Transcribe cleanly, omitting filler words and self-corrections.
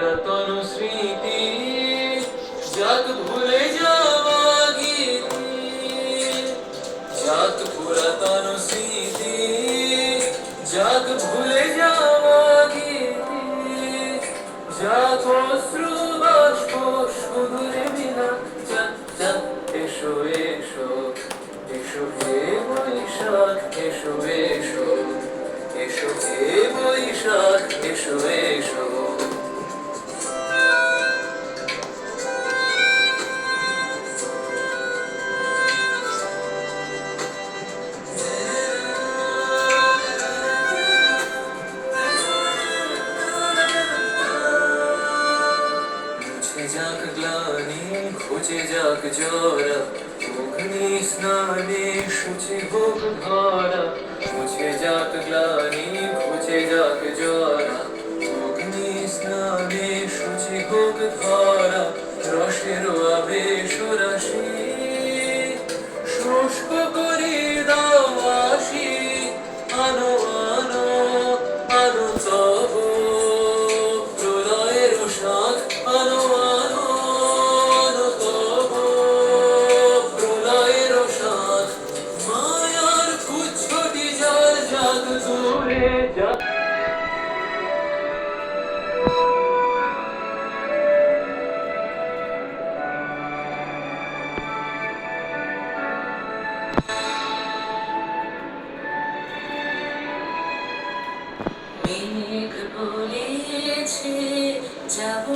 পুরাতন স্মৃতি যাক ভুলে যাওয়া গীতি, যাক পুরাতন স্মৃতি যাক ভুলে যাওয়া গীতি, যাক অশ্রু বাষ্প সুদূরে বিনা, যাক যাক এসো এসো এসো হে বৈশাখ, এসো এসো এসো হে বৈশাখ, এসো এসো। মুছে যাক গ্লানি, ঘুচে যাক জরা, অগ্নি স্নানে শুচি হোক ধরা। মুছে যাক গ্লানি, ঘুচে যাক জরা, অগ্নি স্নানে শুচি হোক ধরা। রসের আবেশ রাশি শুষ্ক করি দাও আসি, আনো আনো আনো তব প্রলয়ের সাথ, আনো আনো আনো তব প্রলয়ের সাথ। মায়ার কুচ্ছটি জল যাক দূরে যাক। মেঘ বলেছে যাব